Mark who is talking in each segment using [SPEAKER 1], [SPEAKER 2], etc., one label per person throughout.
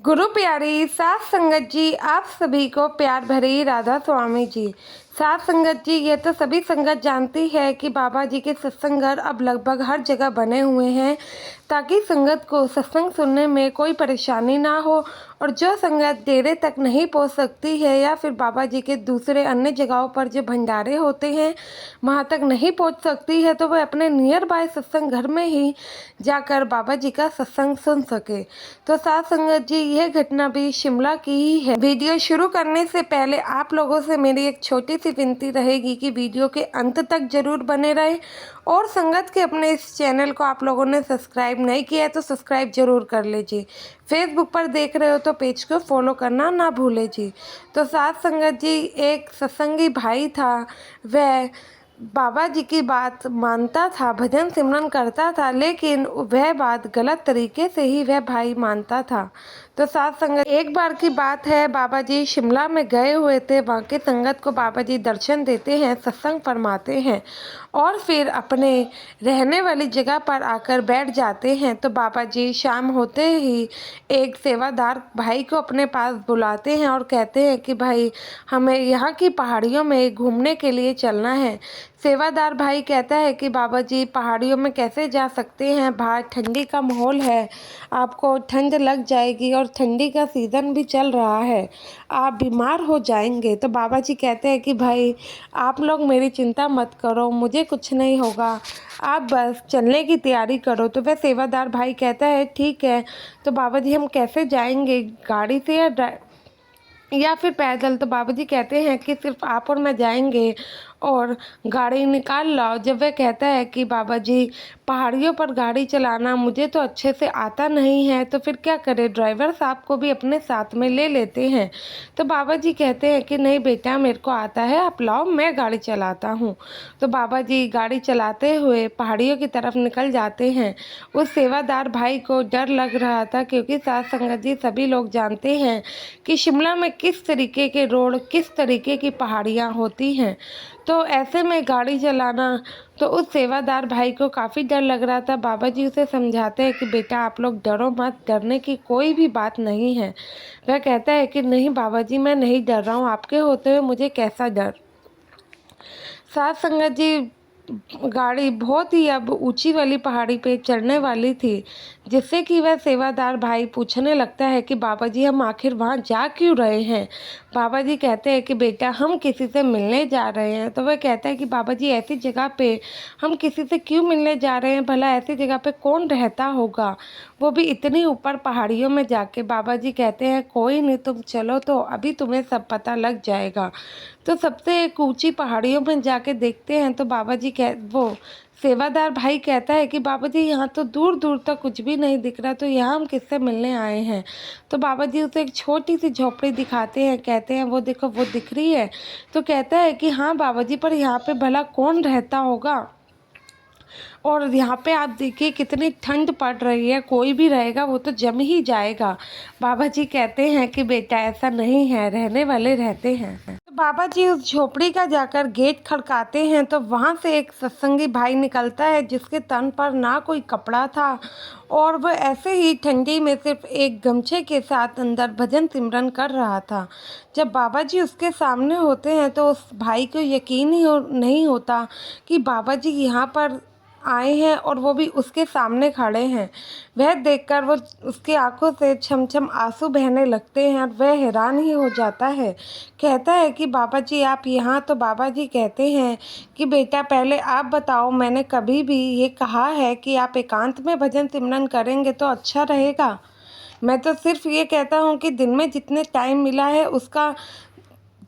[SPEAKER 1] गुरु प्यारी सात संगत जी, आप सभी को प्यार भरी राधा स्वामी जी। सात संगत जी, ये तो सभी संगत जानती है कि बाबा जी के सत्संग घर अब लगभग हर जगह बने हुए हैं ताकि संगत को सत्संग सुनने में कोई परेशानी ना हो। और जो संगत डेरे तक नहीं पहुंच सकती है या फिर बाबा जी के दूसरे अन्य जगहों पर जो भंडारे होते हैं वहां तक नहीं पहुंच सकती है, तो वह अपने नियर बाय सत्संग घर में ही जाकर बाबा जी का सत्संग सुन सके। तो सात संगत जी, यह घटना भी शिमला की ही है। वीडियो शुरू करने से पहले आप लोगों से मेरी एक छोटी सी विनती रहेगी कि वीडियो के अंत तक जरूर बने रहे और संगत के अपने इस चैनल को आप लोगों ने सब्सक्राइब नहीं किया है तो सब्सक्राइब जरूर कर लीजिए। फेसबुक पर देख रहे हो तो पेज को फॉलो करना ना भूले जी। तो सात संगत जी, एक सत्संगी भाई था, वह बाबा जी की बात मानता था, भजन सिमरन करता था, लेकिन वह बात गलत तरीके से ही वह भाई मानता था। तो साथ संगत, एक बार की बात है, बाबा जी शिमला में गए हुए थे। वहाँ के संगत को बाबा जी दर्शन देते हैं, सत्संग फरमाते हैं और फिर अपने रहने वाली जगह पर आकर बैठ जाते हैं। तो बाबा जी शाम होते ही एक सेवादार भाई को अपने पास बुलाते हैं और कहते हैं कि भाई, हमें यहाँ की पहाड़ियों में घूमने के लिए चलना है। सेवादार भाई कहता है कि बाबा जी, पहाड़ियों में कैसे जा सकते हैं, बाहर ठंडी का माहौल है, आपको ठंड लग जाएगी और ठंडी का सीज़न भी चल रहा है, आप बीमार हो जाएंगे। तो बाबा जी कहते हैं कि भाई, आप लोग मेरी चिंता मत करो, मुझे कुछ नहीं होगा, आप बस चलने की तैयारी करो। तो वह सेवादार भाई कहता है ठीक है। तो बाबा जी, हम कैसे जाएंगे, गाड़ी से या फिर पैदल? तो बाबा जी कहते हैं कि सिर्फ आप और मैं जाएंगे और गाड़ी निकाल लाओ। जब वह कहता है कि बाबा जी, पहाड़ियों पर गाड़ी चलाना मुझे तो अच्छे से आता नहीं है, तो फिर क्या करें, ड्राइवर साहब को भी अपने साथ में ले लेते हैं। तो बाबा जी कहते हैं कि नहीं बेटा, मेरे को आता है, आप लाओ, मैं गाड़ी चलाता हूँ। तो बाबा जी गाड़ी चलाते हुए पहाड़ियों की तरफ निकल जाते हैं। उस सेवादार भाई को डर लग रहा था, क्योंकि साथ संगत जी सभी लोग जानते हैं कि शिमला में किस तरीके के रोड, किस तरीके की पहाड़ियाँ होती हैं। तो ऐसे में गाड़ी चलाना, तो उस सेवादार भाई को काफ़ी डर लग रहा था। बाबा जी उसे समझाते हैं कि बेटा, आप लोग डरो मत, डरने की कोई भी बात नहीं है। वह कहता है कि नहीं बाबा जी, मैं नहीं डर रहा हूँ, आपके होते हुए मुझे कैसा डर। साथ संगत जी, गाड़ी बहुत ही अब ऊंची वाली पहाड़ी पे चढ़ने वाली थी, जिससे कि वह सेवादार भाई पूछने लगता है कि बाबा जी, हम आखिर वहाँ जा क्यों रहे हैं? बाबा जी कहते हैं कि बेटा, हम किसी से मिलने जा रहे हैं। तो वह कहता है कि बाबा जी, ऐसी जगह पे हम किसी से क्यों मिलने जा रहे हैं, भला ऐसी जगह पे कौन रहता होगा, वो भी इतनी ऊपर पहाड़ियों में जाके। बाबा जी कहते हैं कोई नहीं, तुम चलो तो अभी तुम्हें सब पता लग जाएगा। तो सबसे एक ऊंची पहाड़ियों में जाके देखते हैं तो बाबा जी वो सेवादार भाई कहता है कि बाबा जी, यहाँ तो दूर दूर तक कुछ भी नहीं दिख रहा, तो यहाँ हम किससे मिलने आए हैं? तो बाबा जी उसे एक छोटी सी झोपड़ी दिखाते हैं, कहते हैं वो देखो, वो दिख रही है? तो कहता है कि हाँ बाबा जी, पर यहाँ पे भला कौन रहता होगा? और यहाँ पे आप देखिए कितनी ठंड पड़ रही है, कोई भी रहेगा वो तो जम ही जाएगा। बाबा जी कहते हैं कि बेटा, ऐसा नहीं है, रहने वाले रहते हैं। तो बाबा जी उस झोपड़ी का जाकर गेट खड़काते हैं तो वहाँ से एक सत्संगी भाई निकलता है, जिसके तन पर ना कोई कपड़ा था और वह ऐसे ही ठंडी में सिर्फ एक गमछे के साथ अंदर भजन सिमरन कर रहा था। जब बाबा जी उसके सामने होते हैं तो उस भाई को यकीन ही नहीं होता कि बाबा जी यहाँ पर आए हैं और वो भी उसके सामने खड़े हैं। वह देखकर वो उसकी आंखों से छमछम आंसू बहने लगते हैं और वह हैरान ही हो जाता है। कहता है कि बाबा जी, आप यहाँ? तो बाबा जी कहते हैं कि बेटा, पहले आप बताओ, मैंने कभी भी ये कहा है कि आप एकांत में भजन सिमरन करेंगे तो अच्छा रहेगा? मैं तो सिर्फ ये कहता हूँ कि दिन में जितने टाइम मिला है उसका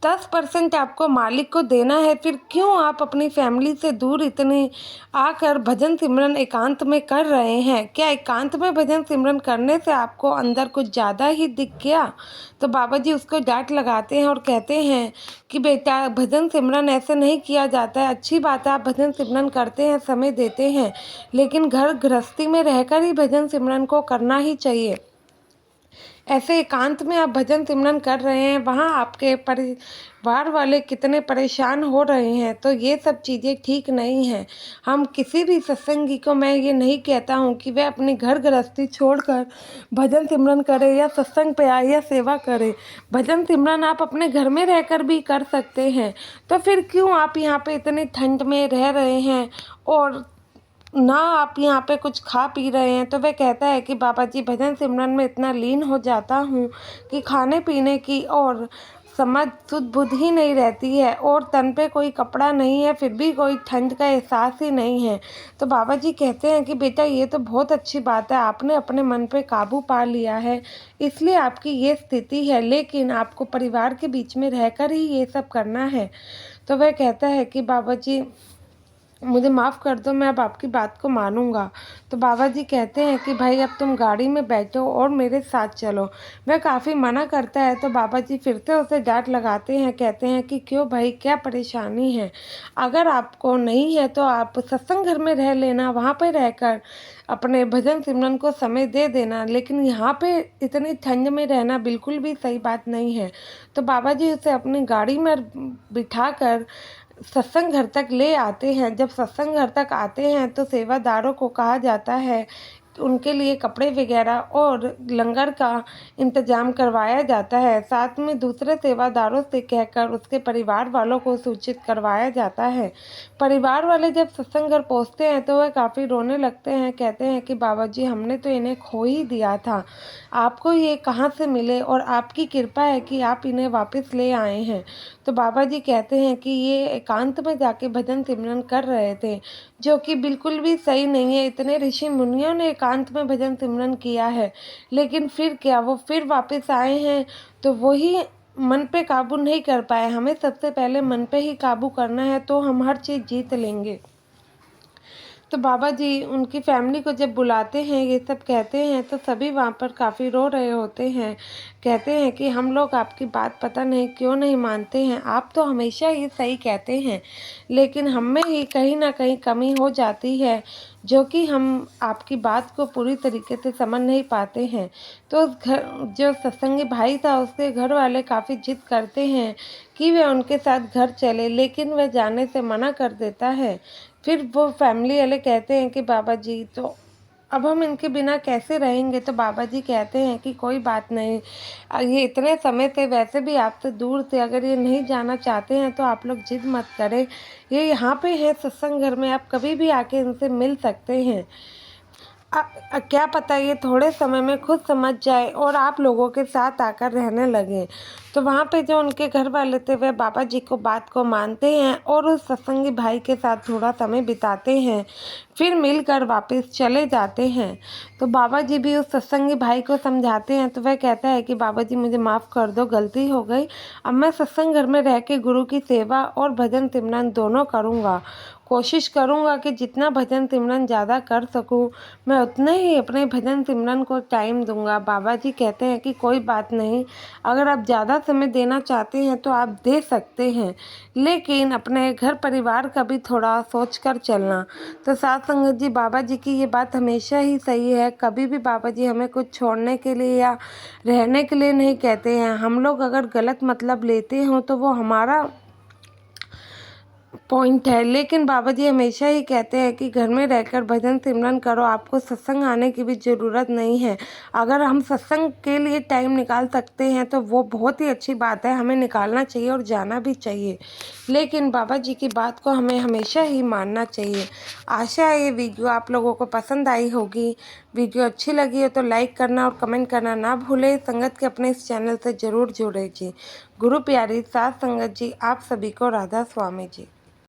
[SPEAKER 1] 10% आपको मालिक को देना है। फिर क्यों आप अपनी फैमिली से दूर इतने आकर भजन सिमरन एकांत में कर रहे हैं? क्या एकांत में भजन सिमरन करने से आपको अंदर कुछ ज़्यादा ही दिख गया? तो बाबा जी उसको डांट लगाते हैं और कहते हैं कि बेटा, भजन सिमरन ऐसे नहीं किया जाता है। अच्छी बात है, आप भजन सिमरन करते हैं, समय देते हैं, लेकिन घर गृहस्थी में रहकर ही भजन सिमरन को करना ही चाहिए। ऐसे एकांत में आप भजन सिमरन कर रहे हैं, वहाँ आपके परिवार वाले कितने परेशान हो रहे हैं, तो ये सब चीज़ें ठीक नहीं हैं। हम किसी भी सत्संगी को मैं ये नहीं कहता हूँ कि वह अपनी घर गृहस्थी छोड़कर भजन सिमरन करे या सत्संग पे आए या सेवा करे। भजन सिमरन आप अपने घर में रहकर भी कर सकते हैं, तो फिर क्यों आप यहाँ पे इतनी ठंड में रह रहे हैं और ना आप यहाँ पे कुछ खा पी रहे हैं। तो वह कहता है कि बाबा जी, भजन सिमरन में इतना लीन हो जाता हूँ कि खाने पीने की और समझ सुध बुध ही नहीं रहती है, और तन पे कोई कपड़ा नहीं है, फिर भी कोई ठंड का एहसास ही नहीं है। तो बाबा जी कहते हैं कि बेटा, ये तो बहुत अच्छी बात है, आपने अपने मन पे काबू पा लिया है, इसलिए आपकी ये स्थिति है, लेकिन आपको परिवार के बीच में रहकर ही ये सब करना है। तो वह कहता है कि बाबा जी, मुझे माफ़ कर दो, मैं अब आपकी बात को मानूंगा। तो बाबा जी कहते हैं कि भाई, अब तुम गाड़ी में बैठो और मेरे साथ चलो। वह काफ़ी मना करता है, तो बाबा जी फिर से उसे डांट लगाते हैं, कहते हैं कि क्यों भाई, क्या परेशानी है? अगर आपको नहीं है तो आप सत्संग घर में रह लेना, वहाँ पर रहकर अपने भजन सिमरन को समय दे देना, लेकिन यहाँ पे इतनी ठंड में रहना बिल्कुल भी सही बात नहीं है। तो बाबा जी उसे अपनी गाड़ी में बिठाकर सत्संग घर तक ले आते हैं। जब सत्संग घर तक आते हैं तो सेवादारों को कहा जाता है, उनके लिए कपड़े वगैरह और लंगर का इंतजाम करवाया जाता है। साथ में दूसरे सेवादारों से कहकर उसके परिवार वालों को सूचित करवाया जाता है। परिवार वाले जब सत्संग घर पहुँचते हैं तो वह काफ़ी रोने लगते हैं, कहते हैं कि बाबा जी, हमने तो इन्हें खो ही दिया था, आपको ये कहाँ से मिले, और आपकी कृपा है कि आप इन्हें वापस ले आए हैं। तो बाबा जी कहते हैं कि ये एकांत में जाके भजन सिमरन कर रहे थे, जो कि बिल्कुल भी सही नहीं है। इतने ऋषि मुनियों ने एकांत में भजन सिमरन किया है, लेकिन फिर क्या, वो फिर वापस आए हैं, तो वही मन पे काबू नहीं कर पाए। हमें सबसे पहले मन पे ही काबू करना है, तो हम हर चीज़ जीत लेंगे। तो बाबा जी उनकी फैमिली को जब बुलाते हैं, ये सब कहते हैं, तो सभी वहाँ पर काफ़ी रो रहे होते हैं। कहते हैं कि हम लोग आपकी बात पता नहीं क्यों नहीं मानते हैं, आप तो हमेशा ही सही कहते हैं, लेकिन हम में ही कहीं ना कहीं कमी हो जाती है, जो कि हम आपकी बात को पूरी तरीके से समझ नहीं पाते हैं। तो उस घर जो सत्संगी भाई था, उसके घर वाले काफ़ी जिद करते हैं कि वह उनके साथ घर चले, लेकिन वह जाने से मना कर देता है। फिर वो फैमिली वाले कहते हैं कि बाबा जी, तो अब हम इनके बिना कैसे रहेंगे? तो बाबा जी कहते हैं कि कोई बात नहीं, ये इतने समय से वैसे भी आपसे दूर थे, अगर ये नहीं जाना चाहते हैं तो आप लोग जिद मत करें, ये यहाँ पे है सत्संग घर में, आप कभी भी आके इनसे मिल सकते हैं। क्या पता ये थोड़े समय में खुद समझ जाए और आप लोगों के साथ आकर रहने लगे। तो वहाँ पे जो उनके घर वाले थे, वह बाबा जी को बात को मानते हैं और उस सत्संगी भाई के साथ थोड़ा समय बिताते हैं, फिर मिलकर वापस चले जाते हैं। तो बाबा जी भी उस सत्संगी भाई को समझाते हैं, तो वह कहता है कि बाबा जी, मुझे माफ़ कर दो, गलती हो गई, अब मैं सत्संग घर में रह के गुरु की सेवा और भजन सिमरन दोनों करूँगा। कोशिश करूँगा कि जितना भजन सिमरन ज़्यादा कर सकूँ, मैं उतने ही अपने भजन सिमरन को टाइम दूँगा। बाबा जी कहते हैं कि कोई बात नहीं, अगर आप ज़्यादा समय देना चाहते हैं तो आप दे सकते हैं, लेकिन अपने घर परिवार का भी थोड़ा सोच कर चलना। तो साथ संगत जी, बाबा जी की ये बात हमेशा ही सही है। कभी भी बाबा जी हमें कुछ छोड़ने के लिए या रहने के लिए नहीं कहते हैं। हम लोग अगर गलत मतलब लेते हों तो वो हमारा पॉइंट है, लेकिन बाबा जी हमेशा ही कहते हैं कि घर में रहकर भजन सिमरन करो, आपको सत्संग आने की भी ज़रूरत नहीं है। अगर हम सत्संग के लिए टाइम निकाल सकते हैं तो वो बहुत ही अच्छी बात है, हमें निकालना चाहिए और जाना भी चाहिए, लेकिन बाबा जी की बात को हमें हमेशा ही मानना चाहिए। आशा है ये वीडियो आप लोगों को पसंद आई होगी। वीडियो अच्छी लगी हो तो लाइक करना और कमेंट करना ना भूलें। संगत के अपने इस चैनल से ज़रूर जुड़े जी। गुरु प्यारी साथ संगत जी, आप सभी को राधा स्वामी जी।